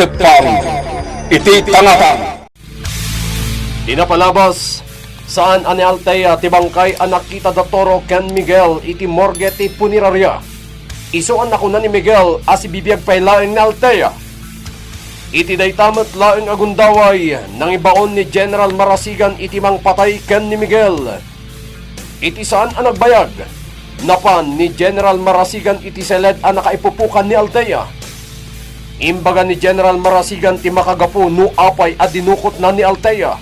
tagpang iti tangatan. Dinapalabas saan ani Altea ti bangkay anak kita da Toro ken Miguel iti morgue ti punerarya. Isuan ako na ni Miguel as ibibiyag pay laeng ni Altea. Iti daytamet laeng agundaway nang ibaon ni General Marasigan iti mang patay ken ni Miguel. Iti saan ang nagbayag? Napan ni General Marasigan iti seled ang nakaipupukan ni Altea. Imbaga ni General Marasigan ti makagapu no apay at dinukot na ni Altea.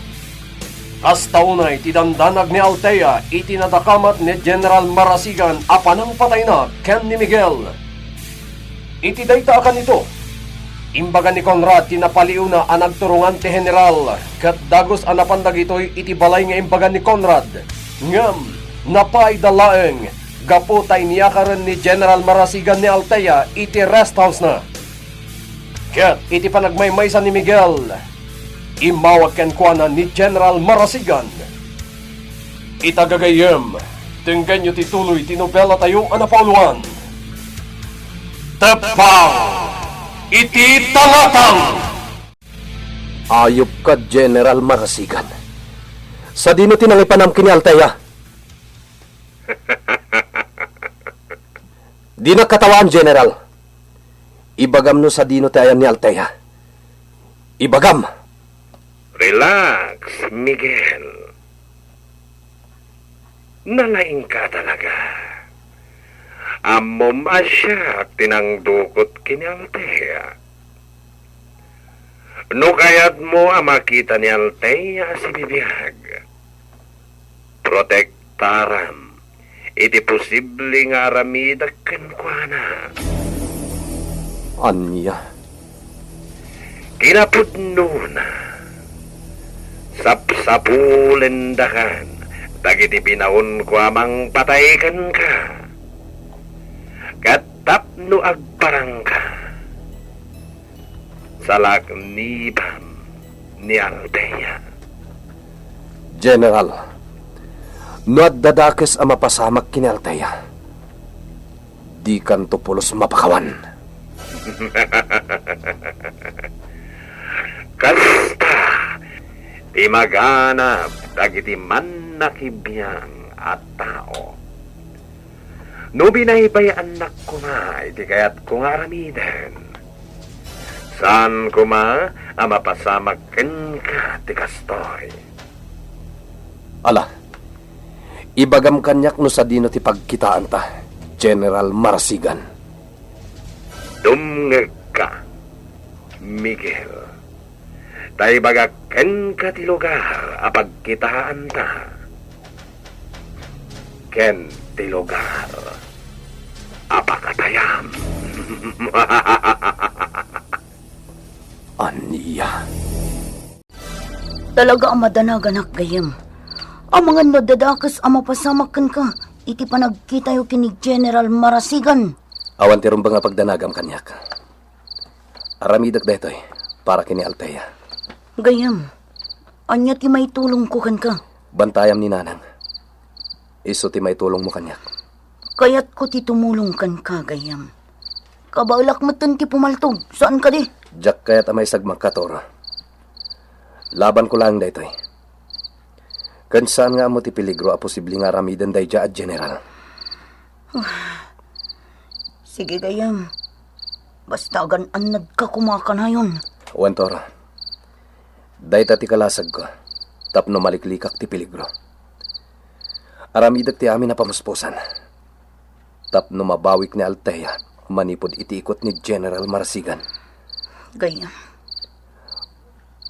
Hasta unay ti dandanag ni Altea iti nadakamat ni General Marasigan apanang patay na ken ni Miguel. Iti dayta akan ito. Imbaga ni Conrad tinapaliw na ang nagturungan ti General kat dagos anapan dagitoy iti balay nga imbaga ni Conrad. Ngam napay dalaeng gapo tay niyakaran ni General Marasigan ni Altea iti rest house na. Kat iti panagmaymaysan ni Miguel imawag ken kuana ni General Marasigan. Itagagayem, tinggan nyo tituloy tinobela tayo anapauluan. Tepang, iti tangatang! Ayop ka, General Marasigan. Sa dino tinangipanam kini Altea. Di na katawaan, General. Ibagam no sa dino tayan ni Altea. Ibagam. Relax, Miguel. Nalaing ka talaga. Amom asya tinangdukot kini Altea. No kayat mo ang makita ni Altea si bibiyag. Protektaram. Iti posible nga aramidag kenkwana. Anya. Kinapudno na. Sapsapulendakan. Dagiti pinaon ko amang pataykan ka. Katapno agparang ka. Salaknibam ni Altea. General, no at dadakes ang mapasamak kini Altea. Di kanto pulos mapakawan. Kasta di maganap dagiti man nakibiyang at tao. No binaybay anak ko nga, iti kayat ko nga aramidan. Saan ko ma, ang mapasamakin ka, ti kastoy. Ala, ibagam kanyak no sa dino ti pagkitaan ta, General Marasigan. Dumngeg ka, Miguel. Tay bagaken ka ti lugar, apagkitaan ta. Ken ti lugar, apakatayam. Aniya. Talaga ang madanaganak gayam. Ang mga nadadakas ang mapasamakan ka, iti panagkita yung kini General Marasigan. Awan ti rumbang nga pagdanagam kanyak. Aramidak detoy, para kini Altea. Gayam, anya ti may tulong ko kan ka. Bantayam ni Nanang. Iso ti may tulong mo kanyak. Kaya't ko ti tumulong kan ka, gayam. Kabalak matan ti pumaltog, saan ka di? Jack kaya't amay sagmang katora. Laban ko lang detoy. Kansaan nga mo ti peligro a posible nga ramidan dayja at General. Sige, gayam. Basta gan-an nagkakumaka na yun. Wantora, dayta ti kalasag ko, tapno maliklikak ti peligro. Aramidag ti amin na pamuspusan. Tapno mabawik ni Altea, manipod itiikot ni General Marasigan. Gayam.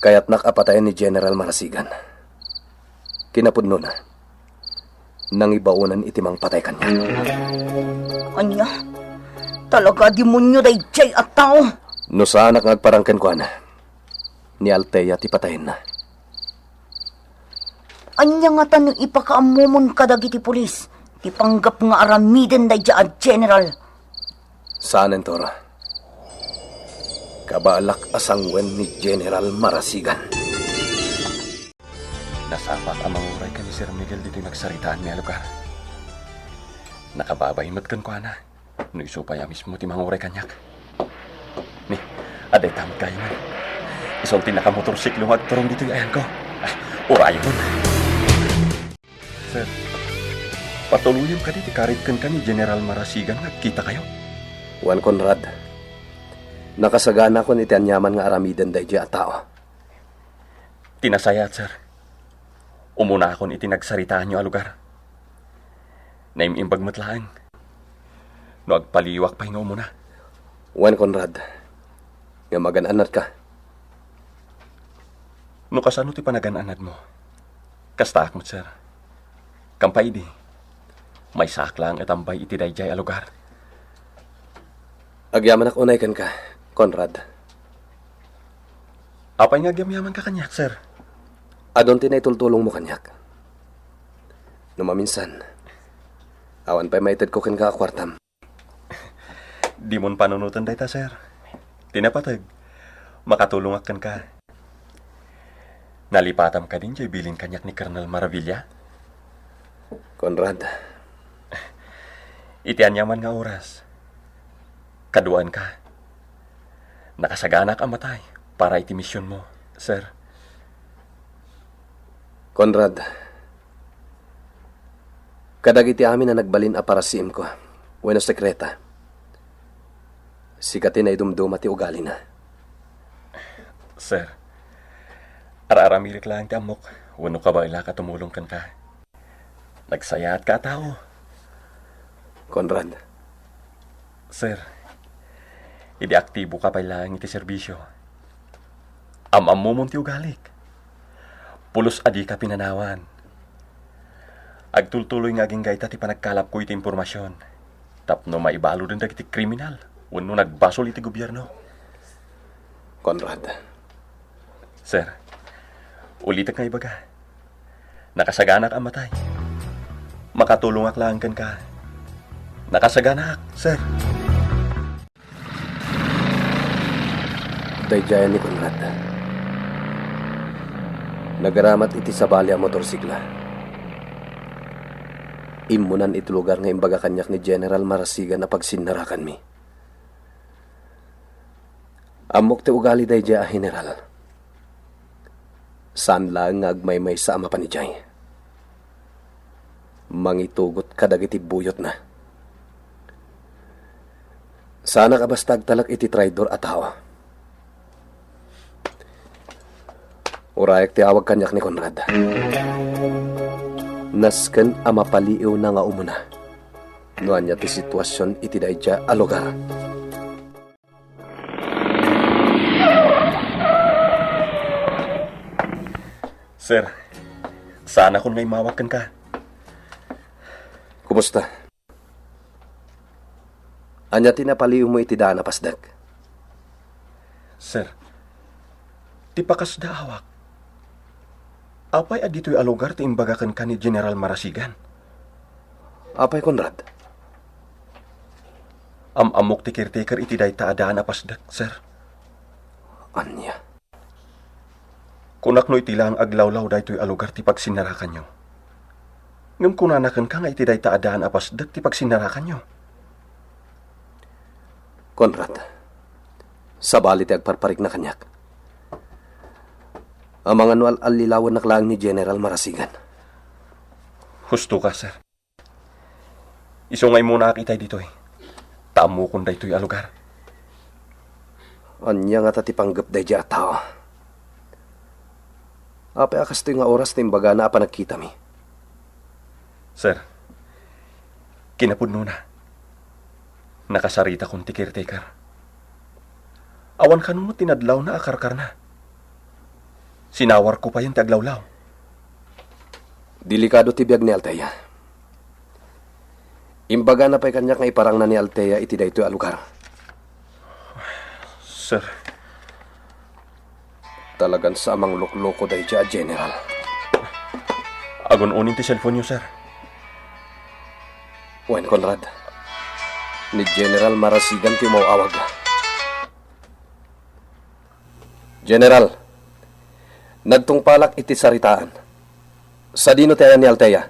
Kaya't nakapatayan ni General Marasigan. Kinapudno na, nang ibaunan itimang patay kanya. Anya, talaga demonyo day jay at tao. No saan nagparangken ko na, ni Altea ti patayin na. Anya nga tanong ipakaamumon ka dagiti pulis. Ipanggap nga aramiden day at General. Saan entora? Kabalak asangwen ni General Marasigan. Nasapat ang manguray ka ni Sir Miguel dito nagsaritaan niya lugar. Nakababay matkan ko na. No isupaya mismo ti manguray kanyak. Ni, Aday tamad kayo man. Isang tinakamotorsiklo magturong dito yung ayan ko. Urayon. Sir, patuluyan ka dito karitkan ka ni General Marasigan nga kita kayo. Juan Conrad, nakasagana ko ni Tianyaman nga aramidan day at tao. Tinasayat, sir. Umuna akong itinagsaritaan nyo a lugar. Naimimbag matlaan. No agpaliwak pa nga umuna. Juan Conrad, nga magananat ka. No kasano ti panagananad mo? Kastak mo, sir. Kampay di. May saklang itambay iti dayjay a lugar. Agyaman unay kan ka, Conrad. Apay nga agyamyaman ka kanyak, sir. Adon tinaytultulong mo kanyak. Numaminsan, awan pa'y maited ko kin ka akwartam. Di mon panunutan dayta, sir. Tinapatag. Makatulong akan ka. Nalipatam ka din jay bilin kanyak ni Colonel Maravilla. Conrad, Itian yaman nga oras. Kaduan ka. Nakasaganak ang matay para iti misyon mo, sir. Conrad, kadagiti amin na nagbalin a para sim ko. Bueno sekreta. Sikatin ay dumdum at ugali na. Sir, araramirik lang ti amok. Wano ka ba ila ka tumulong kan ka? Nagsaya at ka tao. Conrad, Sir, idi aktibo ka pa ilang iti serbisyo. Amam mo mong ti ugalik. Pulos adi ka pinanawan. Agtultuloy nga aging gaita ti panagkalap ko iti impormasyon. Tapno maibalo din dagiti kriminal. Wano nagbasol iti gobyerno. Conrad, Sir, ulitak nga ibaga. Nakasaganak ang matay. Makatulong aklaan kan ka. Nakasaganak, sir. dayjayan ni Conrad. Nagaramat iti sabali ang motorsikla. Imunan iti lugar nga imbaga kanyak ni General Marasigan na pagsinarakan mi. Amok ti ugali dayjay a general. Saan lang nga agmaymay sa ama panijay. Mangitugot kadagiti buyot na. Sana ka basta agtalak iti traidor at hawa. Urayak ti awag kanyak ni Conrad. Nasken ama paliiw na nga umuna. Nuan niya ti sitwasyon iti dayjay a lugar. Sir, sana kung may mawakan ka. Kumusta? Anya tinapaliw mo iti daan na pasdag. Sir, ti pakas da awak. Apay adito'y alugar ti imbagakan ka ni General Marasigan. Apay, Conrad? Amok ti caretaker iti dayta adaan na pasdag, sir. Anya? Kunak no iti lang aglawlaw dayto'y alugar ti pagsinarakan nyo. Ngam kunanakan ka nga iti dayta adaan a pasdag ti pagsinarakan nyo. Conrad, sabali ti agparparik na kanyak. Ang mga anual alilawan na klang ni General Marasigan. Husto ka, sir. Isungay muna akitay dito'y. Tamo kung dayto'y alugar. Anya nga tatipanggap day di ataw. Apay akas ito nga oras na imbaga na apa nagkita mi. Sir, kinapudno na. Nakasarita kong ti caretaker. Awan ka mo tinadlaw na akarkar na. Sinawar ko pa yung taglawlaw. Delikado ti biyag ni Altea. Imbaga na pa'y kanyak nga iparang na ni Altea iti daytoy a lugar. Sir, Talagan sa amang lukloko day a General. agon-unin ti cellphone nyo, sir. Wen, Conrad. Ni General Marasigan ti mo awag. General, nagtungpalak iti saritaan. Sa dino tayo ni Altea?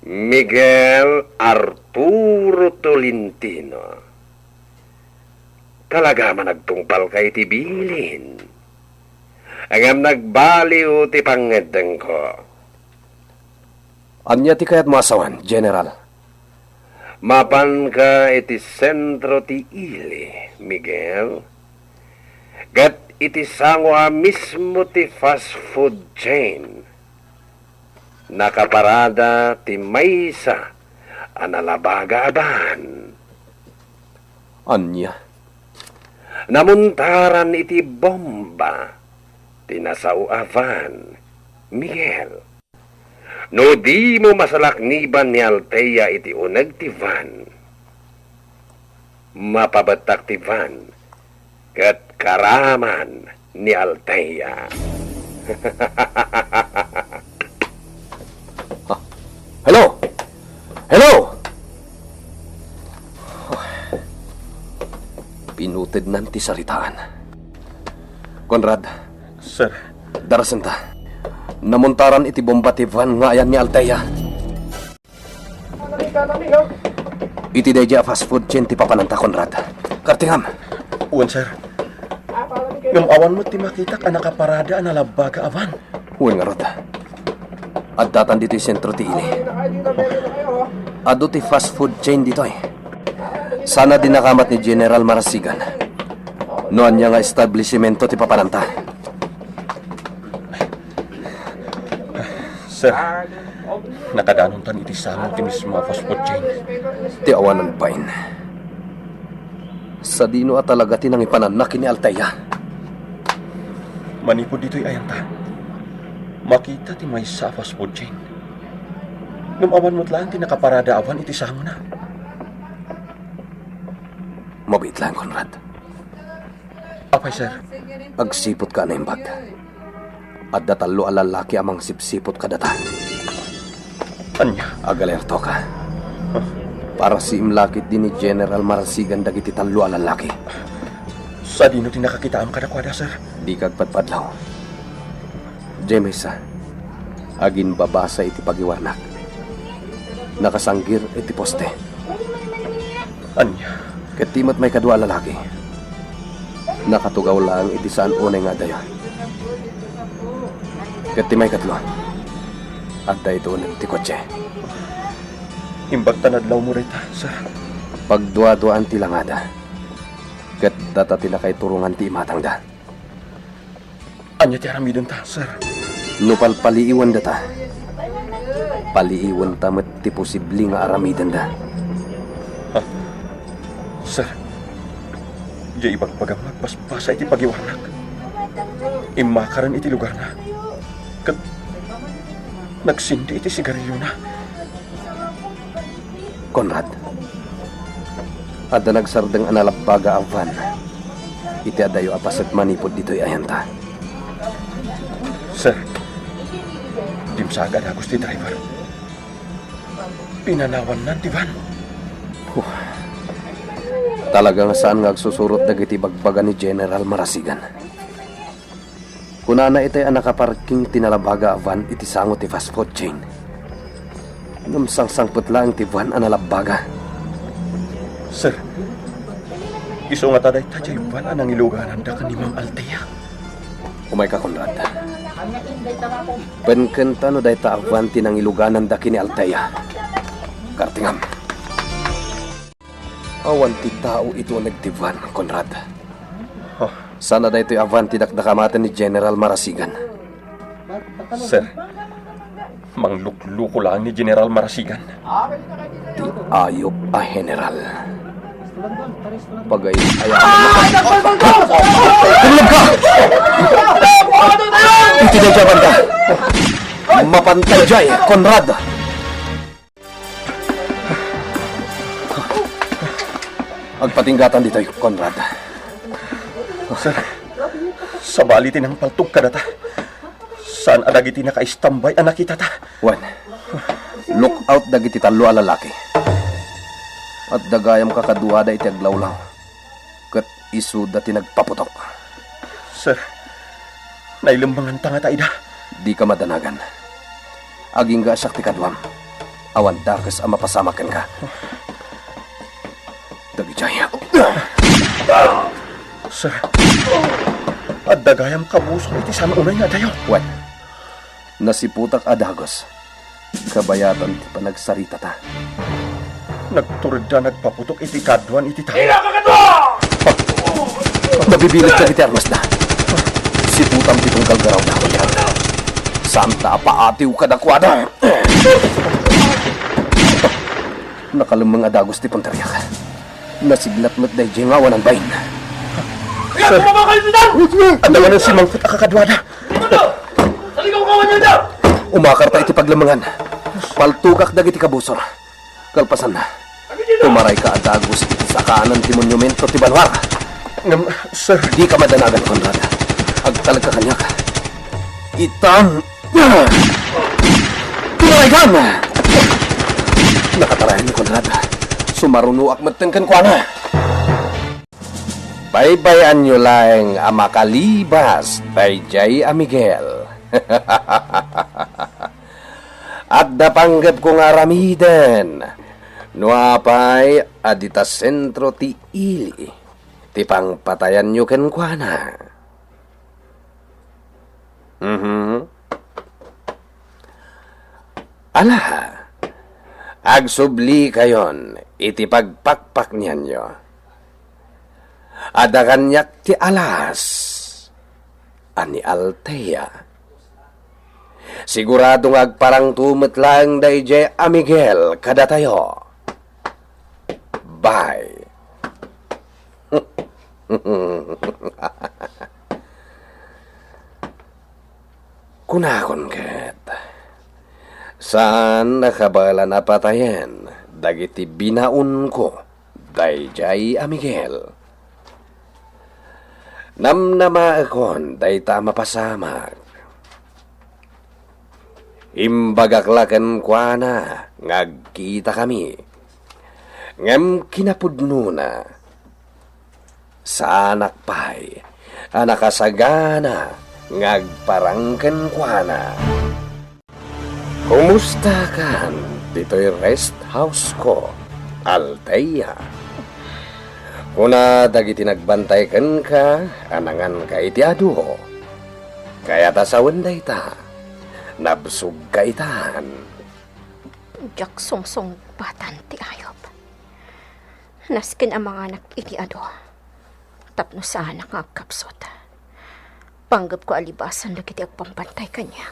Miguel Arturo Tolentino. Talaga man nagtungpal kay ti bilin. Angam nagbaliw ti pangedeng ko. Anya ti kayat masawan, General? Mapan ka iti sentro ti ili, Miguel. Gat iti sangwa mismo ti fast food chain. Nakaparada ti maysa analabaga aban. Anya? Namuntaran iti bomba tinasauavan, Miguel. No di mo masalakniban ni Althea iti uneg ti van, mapabatak ti van, kat karaman ni Althea. Hello? Hello? Pinuted nanti saritaan. Conrad, Sir, darasan ta. Namuntaran iti bomba ti van nga ayan ni Althea. Iti deja fast food chain ti papananta, Conrad. Kartingam. uwan sir. Ngamawan mo ti makita ka nakaparada na labaga awan. Uwan nga rod. At datan dito sentro ti ini. Ado ti fast food chain dito eh. Sana din nakamat ni General Marasigan. Noan niya nga establishmento ti papananta. Sir, nakadanon tan iti samo ti mismo a fast food chain. Ti awanan pain. Sa dino at talaga tinang ipananak ni Althea. Manipod dito'y ayanta. Makita ti may sa fast food chain. Ngamawan mo't lang ti nakaparada awan iti samo na. Mabait lang, Conrad. Apay sir, Agsipot ka na imbag. At datalo alalaki amang sipsipot ka data. anya. Agalerto ka. Para si imlakit din ni General Marasigan dagiti talo alalaki. Sa dino ti nakakita am kadakwada sir. Di kagpadpadlaw. Jemesa, agin babasa iti pagiwarnak. Nakasanggir iti poste. Anya. Katimat may kadwa lalaki. Nakatugaw lang iti saan unay nga dayo. Kati may katlo. At dayo ito unang ti kotse. Imbag tanadlaw mo rita, sir. Pagdua-duaan ti langada. Kat data tinakay turungan ti imatangda. Anya ti aramidon ta, sir. Nupal paliiwan data. Paliiwan tamat ti posibli nga aramidan da. Sir, di ibang pagang magpaspasa iti pagiwarnak. Imakaran iti lugar na. Kat nagsindi iti sigarilyo na. Conrad, ada nagsardeng analabaga ang van. Iti adayo apaset manipod dito'y ayanta. Sir, dimsaga na gusti driver. Pinanawan nan ti van. Talagang saan nga agsusurot dagiti bagbaga ni General Marasigan. Kunana ito'y nakaparking tinalabaga a van iti sango ti fast food chain. Ngamsang-sangput lang ti van analabaga. Sir, iso nga taday tajay van anang iluganan da kan ni Ma'am Althea. Umay ka, Conrad. Penkenta no day ta van tinang iluganan da kini Althea. Kartingam. Awan ti tao ito nagtivan, Conrad. Sana da ito'y avan ti dakdakamatan ni General Marasigan. Sir, manglukluko lang ni General Marasigan. Ti ayop a general. Pagay ayaman mo. Tulog ka! Itinadyaban ka! Mapantay jay, Conrad! Agpatinggatan dito, Conrad. Sir, sa balitin ang paltog ka data. Saan adagiti naka-istambay ang nakita ta? Wan, look out dagiti talo a lalaki. At dagayam kakaduada iti aglawlaw. Kat isu dati nagpaputok. Sir, nailambangan ta nga ta ida. Di ka madanagan. Aging ga asyak ti kadwam. Awan dakas ang mapasamakan ka. Dagijaya. Sir, at dagayam kabuso iti sana unay nga dayo. Well, nasiputak adagos. Kabayatan ti panagsarita ta. Nagturid na nagpaputok iti kadwan iti tayo. Nabibilit ka iti armas na. Siputam ti tunggal garaw na yan. Santa paatiw ka dakwada. Nakalumang adagos ti punteriyak. Nasiglat mo't day jengawan ang bayin. Sir, andaman ang si Mangkut akakadwada. Umakarta iti paglamangan. Paltugak dagiti kabusor. Kalpasan na. Tumaray ka adagos iti sa kanan ti monumento ti Banwar. Sir, Di ka madanagan, Conrad. Agtalag ka kanyak. Itang... Tulayan! Nakatarayan ni Conrad. Sumarunuak matengkan ko na. Baybayan nyo lang ang makalibas kay Jay Amigel. At napanggap ko nga ramiden. Nuapay adita sentro ti ili. Ti pangpatayan nyo kenkwana. Ala, agsubli kayon, iti pagpakpak niyan nyo. Ada kanyak ti alas, ani Altea. Siguradong agparang tumot lang dayjay Amigel kada tayo. Bye. Kunakon ket. Saan nakabala na patayen dagiti binaun ko dayjay Amigel. Namnama akon dayta mapasamak. Imbagaklaken kwa na ngagkita kami. Ngem kinapudno na. Sa anak pay, anakasagana, ngagparangken kwa na. Kumusta kan? Dito'y rest house ko, Altea. Kuna dagiti nagbantay ken ka, anangan ka iti adu. Kaya ta sa wenday ta, nabsug ka itan. Jak songsong batan ti ayop. Naskin ang mga anak iti ado. Tapno sa anak nga kapsot. Panggap ko alibasan dagiti agpampantay kanya.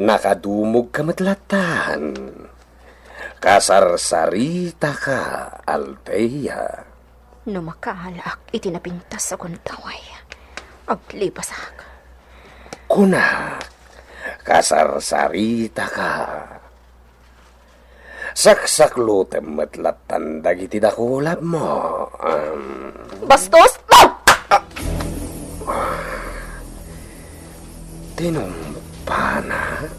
Nakadumog ka matlatan. Kasarsarita ka, Altea. No makaalak iti napintas sa kuntaway. Aglibasak. Kuna, kasarsarita ka. Saksaklutem matlatan dagiti dakulab mo. Bastos! Tinumpanak?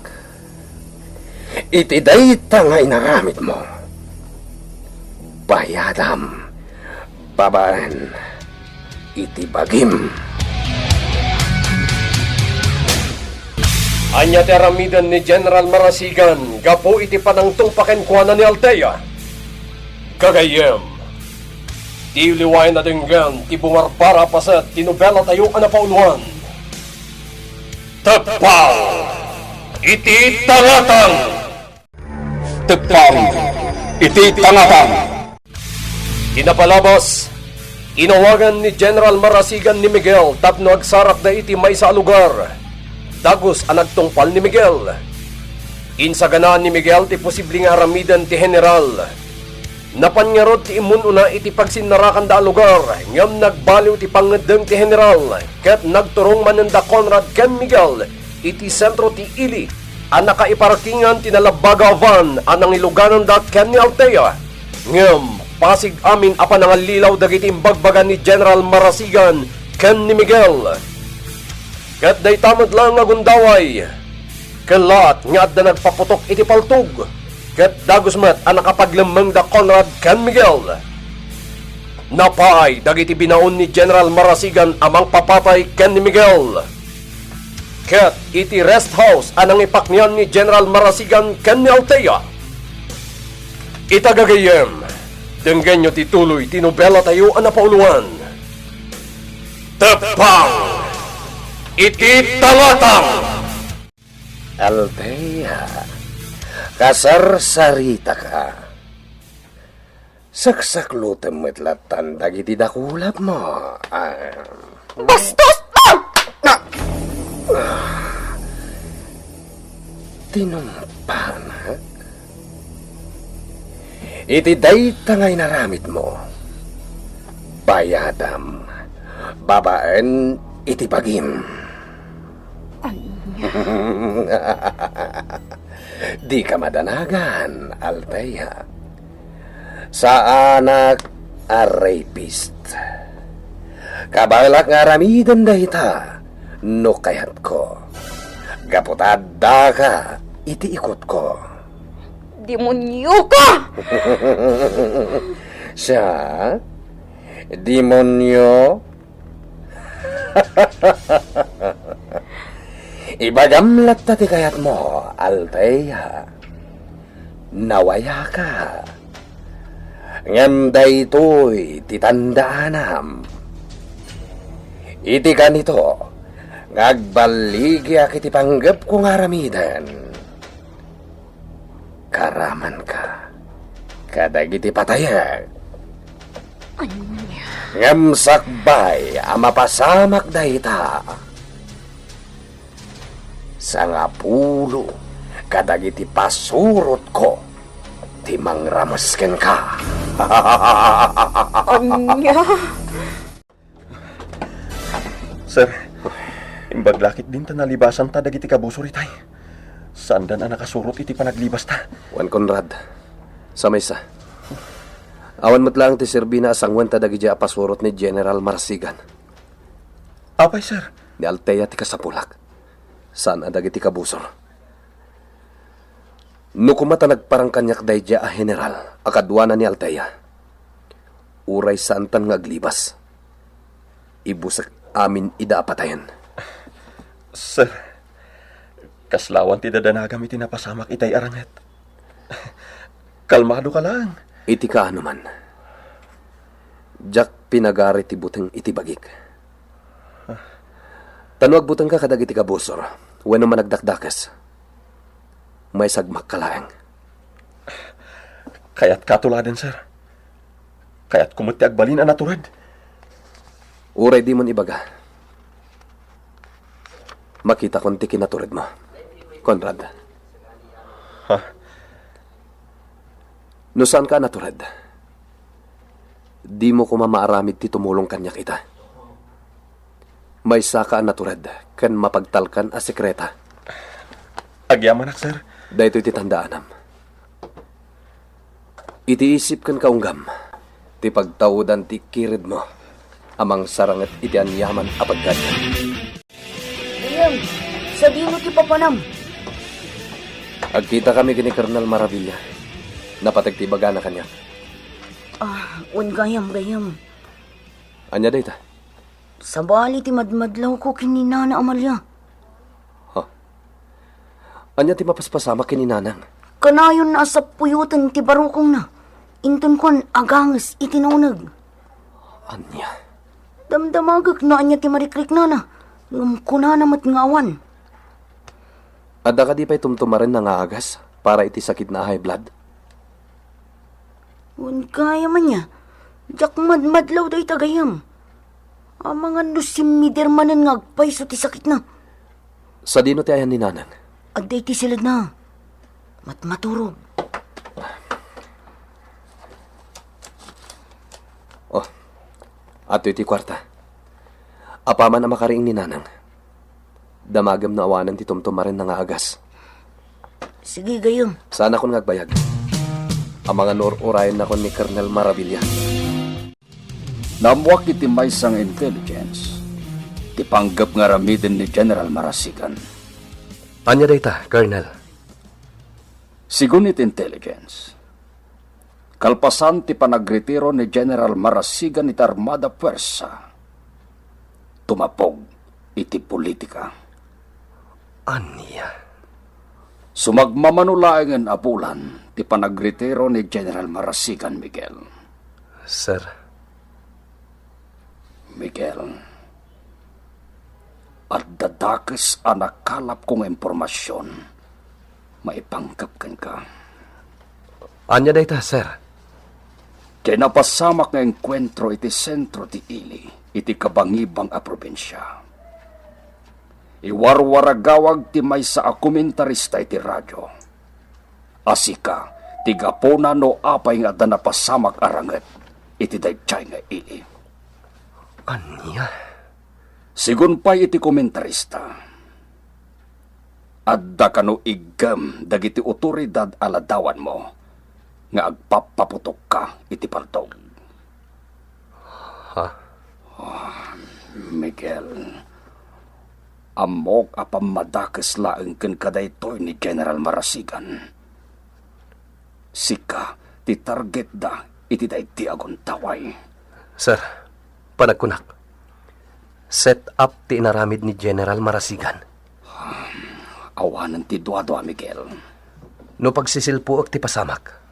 Iti dayta nga inaramid mo. Bayadam, babaan, iti bagim. Anya ti aramidan ni General Marasigan, gapo iti panangtong pakenkwana ni Altea. Kagayem, ti liway na dinggan, ti bumarbara pasat, ti nobela tayo anapauluan. Tagpaw, iti tangatang! tagpang, iti tangatang. Kinapalabas, inawagan ni General Marasigan ni Miguel tapno agsarak da iti may sa lugar. Dagos ang nagtungpal ni Miguel. Insaganaan ni Miguel ti posibleng aramidan ti General. Napanyarod ti imun una iti pagsinarakan da lugar. Ngam nagbaliw ti pangedeng ti General. Ket nagturong mananda Conrad ken Miguel iti sentro ti ili. Ang nakaiparkingan ti nalabaga van anang iluganan da ken ni Altea. Ngam pasig amin apan ang lilaw dagiti imbagbagan ni General Marasigan ken ni Miguel. Kat day tamad lang nga gundaway. Kalat nga da nagpaputok iti paltug. Kat dagos met ang nakapaglamang da Conrad ken Miguel. Napaay dagiti binaon ni General Marasigan amang papatay ken ni Miguel. Kat iti rest house anang ipaknian ni General Marasigan ken ni Altea. Itagagayem, Denggan nyo tituloy, tinobela tayo ang napauluan. Tepang! Iti talatang! Althea, kasarsarita ka. Saksaklutem mo't latan dagiti dakulap mo. Bastos mo! Tinumpan, ha? Iti dayta ngay naramit mo. Bayadam, babaen iti pagim. Di ka madanagan, Althea. Sa anak a rapist. Kabalak nga ramidan dayta, no kayat ko. Gaputadda ka, iti ikot ko. Demonyo ka! Siya? Demonyo? Ibagamlat tati kayat mo, Althea. Nawaya ka. Nganday to'y titandaanam. Iti ka nito, ngagbaligi akiti panggap kong aramidan. Karaman ka. Kadagiti patayag. Anya? Ngamsakbay amapasamak dayta. Sa nga pulo, kadagiti pasurot ko, timang ramasken ka. Anya? Sir, imbaglakit din ta nalibasan ta dagiti kabusor itay. Sandan ang nakasurot iti panaglibas ta. Juan Conrad, sa maysa. Awan mo't lang ti Serbina asangwan ta dagiti pasurot ni General Marasigan. Apay, sir. Ni Althea ti kasapulak. Saan dagiti kabusor? No kumata nagparang kanyak dayja a general, akadwana ni Althea. Uray saan tan ngaglibas. Ibusak amin ida patayan. Sir, kaslawan ti dadanagam iti napasamak itay aranget. Kalmado ka lang. Iti ka ano man. Jak pinagari ti buteng iti bagik. Tanuag buteng ka kadag iti kabusor. Wano man nagdakdakas. May sagmak ka laeng. Kaya't katuladen, sir. Kaya't kumuti agbalin ang naturad. Uray di mon ibaga. Makita kon ti kinaturid mo. Conrad. Ha? No saan ka naturad? Di mo ko mamaaramid ti tumulong kanya kita. May saka naturad, kan mapagtalkan a sekreta. Agyamanak, sir. Dahito iti tandaanam. Itiisip kan kaunggam, ti pagtawudan ti kirid mo, amang sarangat iti anyaman a pagganyan. Ayam, sa dino ti papanam. Agkita kami kini Colonel Maravilla. Napatagtibaga na kanya. Un gayam. Anya dayta? Sa bali ti madmadlaw ko kinina na Amalia. Anya ti mapaspasama kini nanang. Kanayon na sa puyutan ti barukong na. Inton kon agangas itinunag. Anya? Damdamagak na anya ti marikrik na na. Ngumkuna namat ngawan. Adda ka di pa'y tumtumaren na nga agas para iti sakit na high blood? Un kaya man niya. Jak madmadlaw day tagayam. Ang mga nusimmidermanan nga agpay so ti sakit na. Sa dino ti ayan ni nanang? Agday ti silad na. Maturog. Oh, ato iti kwarta. Apaman na makariing ni nanang. Damagam na awanan ti tumtumaren na nga agas. Sige gayam. Sana kon ngagbayag. Ang mga nor-urayan na kon ni Colonel Maravilla. Namuak iti maysang intelligence. Ti panggap nga ramiden ni General Marasigan. Anya dayta, Colonel? Sigun iti intelligence. Kalpasan ti panagretiro ni General Marasigan iti Armada Puwersa. Tumapog iti politika. Anya? Sumagmamanulaengen apulan ti panagretiro ni General Marasigan, Miguel. Sir, Miguel, at dadakis anak kalap kong impormasyon, maipangkapkan ka. anya dayta, sir. Kaya napasamak nga enkwentro iti sentro ti Ili, iti kabangibang a probinsya. Iwarwaragawag ti may sa akumentarista iti radyo. Asika, tigapona no apay nga da napasamak aranget, iti dayjay nga Ili. Anya? Sigun pa'y iti komentarista. Adda kano igam dagiti otoridad aladawan mo nga agpapaputok ka iti paltog. Ha? Miguel, amok apamadakes laeng ken kadaytoy ni General Marasigan. Sika, ti target da iti dayti aguntaway. Sir, panagkunak. Set up ti inaramid ni General Marasigan. Awanan ti duwa-duwa, Miguel. No pagsisilpuok ti pasamak.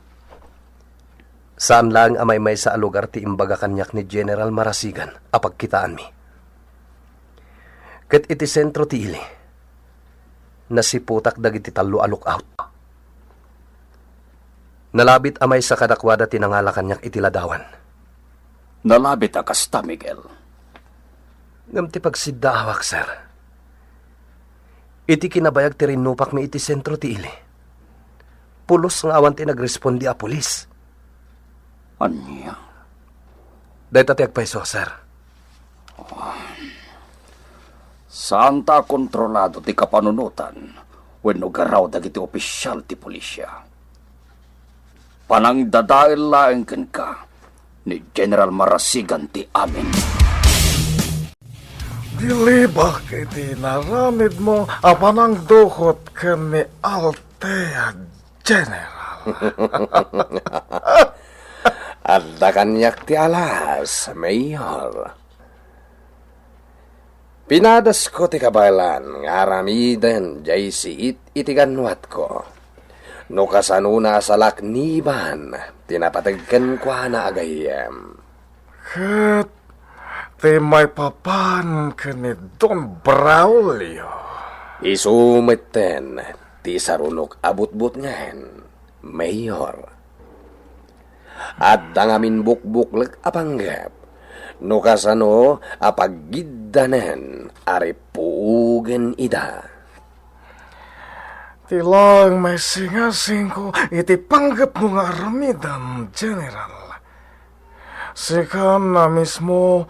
Saan lang amay may sa lugar ti imbaga kanyak ni General Marasigan apagkitaan mi. Ket iti sentro ti Ili. Nasiputak dagiti tallo a lookout. Nalabit amay sa kadakwada ti nangala kanyak iti ladawan. Nalabit akasta, Miguel. Ngam ti pagsiddaawak, sir. Iti kinabayag ti rinupak mi iti sentro ti Ili. Pulos nga awan ti nagrespondi a pulis. Anya? Dahil tati agpaiso, sir. Saan ta kontrolado ti kapanunutan wenno garaw dagiti opisyal ti pulisya? Panang dadael laeng ken ka ni General Marasigan ti amin. Dilibak iti naramid mo apanang dukot ken ni Altea General. Adda kanyak ti alas, Mayor. Pinadas ko ti kabalan, nga aramiden jay siit iti ganwat ko. No kasanuna sa lakniban, tinapatagkan ko na agayem. Ket ti may papan ken ni Don Braulio. Isumiten, ti sarunok abut-but ngayon, Mayor. At dangamin bukbuklek apanggap, no kasano apagiddanen aripugen ida. Tilang may singasing ko iti panggap mo nga aramidan, General. Sikan na mismo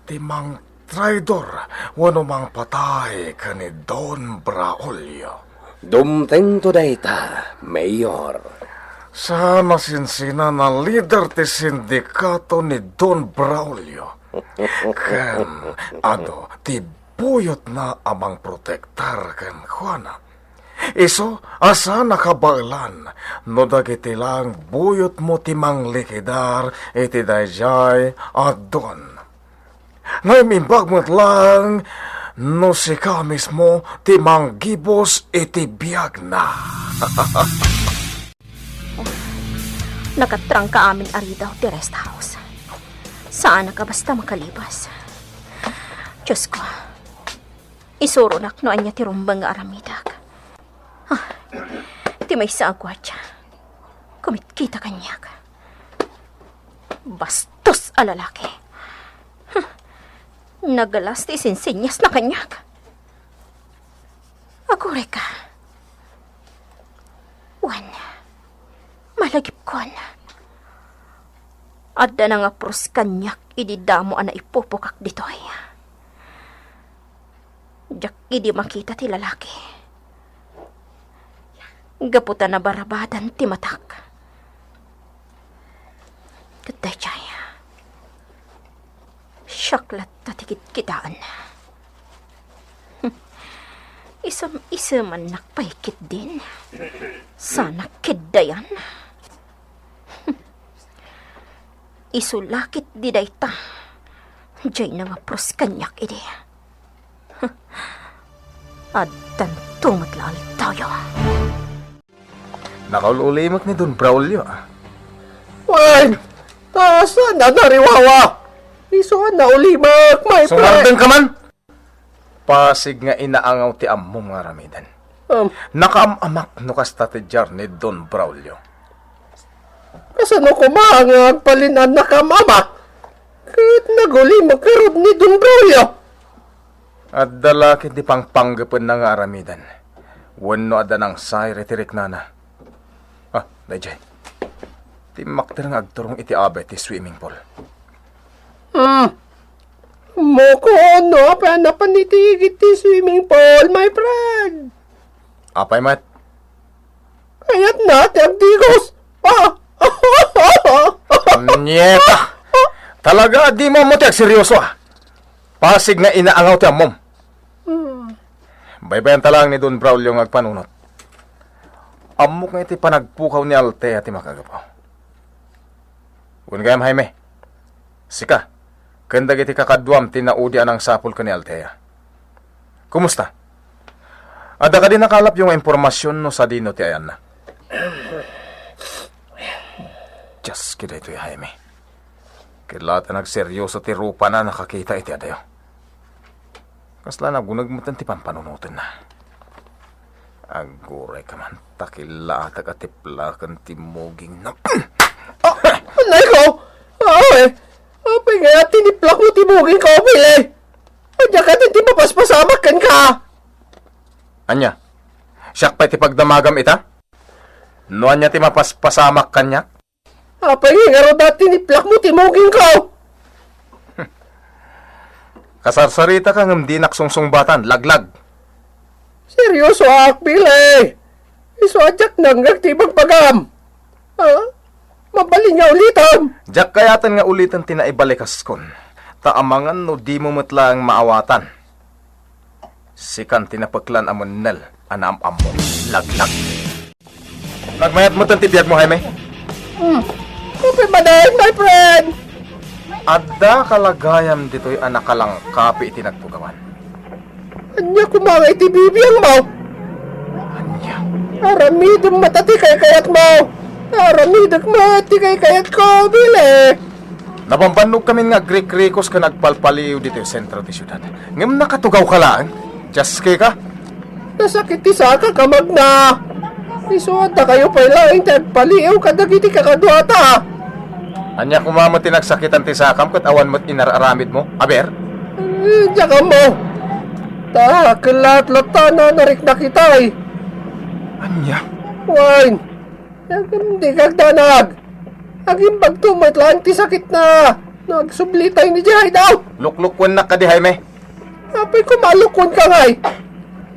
ti mang traidor wano mang patay ka ni Don Braulio. Dumteng to dayta, Mayor. Sa masinsina na leader ti sindikato ni Don Braulio. Ken ado ti buyot na amang protektar ken Juana. Iso asa nakabailan no dagiti lang buyot mo ti mang likidar iti dayjay adon. Naimimbag mo't lang no sika mismo ti mang gibos iti biyag na. Nakatrang ka amin ari daw ti rest house. Saan ka basta makalibas? Diyos ko, isurunak no anya ti rumbang nga aramidag. Ti may sa agwadya. Kumitkita kanyak. Bastos a lalaki. Nagalas ti sinsinyas na kanyak. Agure ka. Malagip ko na. Adda na nga pros kanyak ididamo ana ipupukak ditoy. Jak idi makita ti lalaki. Gaputan na barabadan ti matak. Katay jaya. Syaklat tatikit kitaan. Isam-isaman nakpaikit din. Sana kidayan. Isulakit di dayta. Diyay na nga pros kanyak idi. Adan tumatlal tayo. Nakaululimak ni Don Braulio. Why? Sana nariwawa. Isuan na ulimak, my friend. Sumardeng ka man! Pasig nga inaangaw ti ammo nga ramidan. Nakaamamak no kasta ti jar ni Don Braulio. Kasano ko maangag palinan nakamamak? Kahit naguli magkaroon ni Don Braulio. At dalaki di pang panggapin na nga ramidan. Wano ada ng say retirik nana. Dayjay. Timakter nga agturong iti abe ti swimming pool. Moko no, panapan iti swimming pool, my friend. Apay mat? Kayat na, ti agdigos. Nyeta! Talaga di mo motek seryoso Pasig nga inaangaw ti amom. Baybayan talang ni Don Braulio ng agpanunot. Amok nga iti panagpukaw ni Altea ti makagapaw. Kung gayam Jaime, sika, kandag iti kakadwam tinaudi anang sapul ka ni Altea. Kumusta? Ada ka din nakalap yung impormasyon no sa dino ti ayan na. Diyos kita ito Jaime. Kilata nagseryoso ti rupa na nakakita iti adayo. Kasla nagunagmutan ti pampanunutin na. Aguray ka man, takilatag at tiplakan ti muging na... Anay ko! Apay nga tiniplak mo timugin ko, pili! Adya ka din ti mapaspasamak kan ka! Anya, siyak pa ti pagdamagam ita? No anya ti mapaspasamak kanya? Apay nga ro dati tiniplak mo timugin ko! Kasarsarita kang hindi naksungsung-batan, laglag. Seryoso pili! Iso adyak nanggag ti pagpagam! Mabalin nga ulitan! Diyak kayatan nga ulitan tinaibalikas kon. Taamangan no di mo matlang maawatan. Sikan tinapaklan amon nel, anam-amon, laglag. Nagmayat mo tan tibiyag mo, Jaime? Kapit madahin, my friend! Adda kalagayam dito'y anakalang kapi itinagpugawan. Anya kumangay ti bibiyang mo! Anya, Aramidong matati kay kayat mo! Aramidong mati kay kayat ko, bili! nabambanog kami nga Greek-Ricos ka nagpalpaliw dito yung sentro ti syudad. Ngam nakatugaw ka lang, just kay ka. Nasakit ti saka kamag na! Isuad na kayo pa ilaing tagpaliw kadagiti kakadwata! Anya kumamot tinagsakitan ti sakam kat awan mo't inararamid mo, aber? Diyan ka mo! Kilat-lata na narik na kitay! Anya? Wine! Hindi kagdanag! Aging pagtumot lang ti sakit na! Nagsublitay ni Jai daw! Luklukwan na ka di, Jaime. Apay kumalukon ka ngay!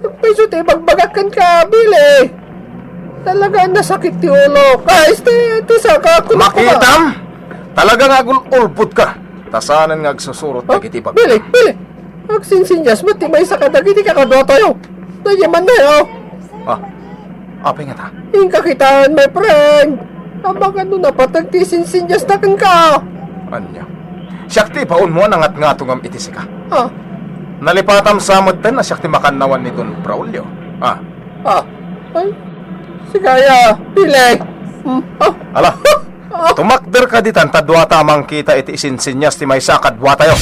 Nagpiso ti bagbagakan ka, bili! Talaga nasakit ti ulo! Kais ti saka Makitam! Talaga nga ulput ka. Tasanan nga agsusurot na kitibag. Bili! Agsinsinyas mo ti may sakadagiti kakadwa tayo! Nayaman na yun! Apay nga ta? Yung kakitaan, my friend! Abang ano na patagtisinsinyas na ka! Anya? Siyakti paun mo nangat nga tungam itisi ka. Nalipatam samot din na siyakti makannawan ni Don Braulio. Ay, sigaya, bili! Ala, tumakder ka ditan, tadwa tamang kita iti isinsinyas ti may sakadwa tayo.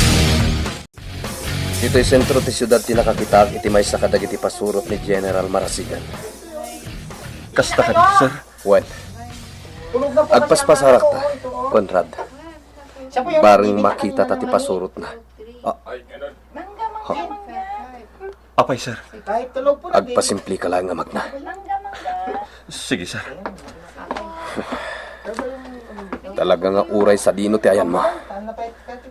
Dito'y sentro ti syudad tinakakita iti may sakadag iti pasurot ni General Marasigan. Kasta ka dito, sir. Wen, agpaspasarak ta, Conrad. Baring makita ta ti pasurot na. Apay, sir. Agpasimpli ka lang nga magna. Sige, sir. Talaga nga uray sa dino ti ayan mo.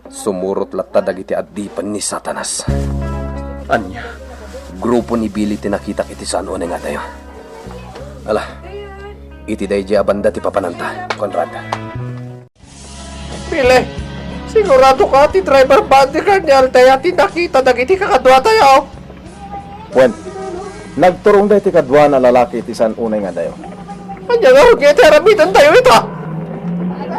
Sumurot latta dagiti addipan ni Satanas. Anya? Grupo ni Billy tinakita iti saan o nga tayo. Ala, iti dayjay abanda ti papananta, Conrad. Bili! Sigurado ka ti driver bodyguard ni Altea ti nakita dagiti kakadwa tayo! Wen, nagturong da iti kadwa na lalaki iti san unay nga dayo. Anya nga huwag iti haramitan tayo ito!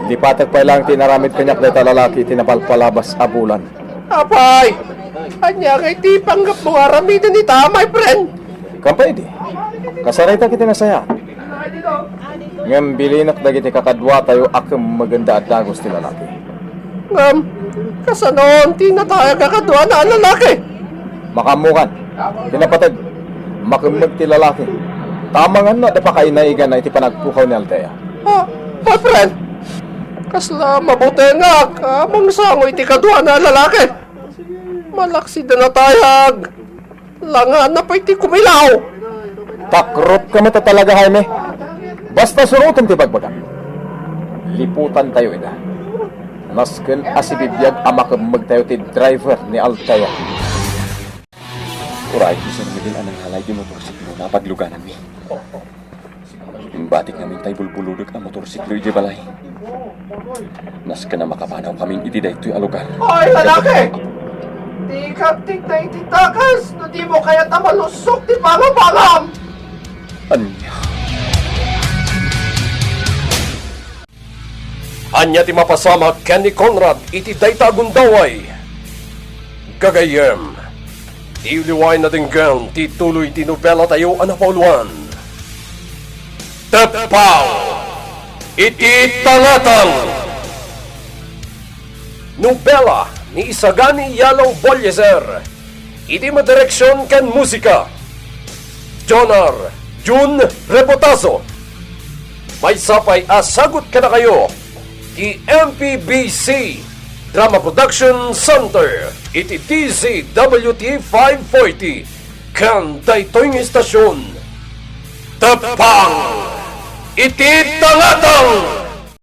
Di patek pa lang tinaramid kanyak da ita lalaki tinapalpalabas abulan. Apay! Anya nga iti panggap mo haramitan ita, my friend! Kampay di, kasaray ta kita nasaya. Ngam bilinak dagiti kakadwa tayo akam maganda at dagos ti lalaki. Ngam, kasanoon ti nataya kakadwa na ang lalaki. Makamukan, pinapatag, makamag ti lalaki. Tama nga na, dapa kainaigan na iti panagpukaw ni Altea. Ha, my friend, kasla mabuti nga, kamang sango iti kadwa na lalaki. Malaksi na natayag. Langan na pa iti kumilaw. Takrot ka mata talaga, Jaime. Basta surutan ti bagbaga. Liputan tayo ida. Nasken asibibiyag amakamag tayo ti driver ni Altea. Uray, Sir Miguel, anang halay di motorsiklo na pagluganan mi. Imbatik namin tayo bulbuludog ang motorsiklo iti balay. Nas ka na makapanaw kaming iti daytoy alugar. Hoy, lalaki! Di ka tigna iti takas, no di mo kaya tamalusok ti pangam-pangam! Anya? Anya ti mapasama Kenny Conrad iti dayta agundaway. Gagayem. Iliway na dinggan ti tuloy ti nobela tayo anapauluan. Tepaw! Iti tangatang! Nobela ni Isagani Yalaw Bolyeser. Iti madireksyon ken musika. Jonar Jun Repotaso. May sapay asagot ka na kayo. Ti MPBC Drama Production Center. Iti DZWT 540. Kan daytoy nga istasyon. Tepang! Iti tangatang!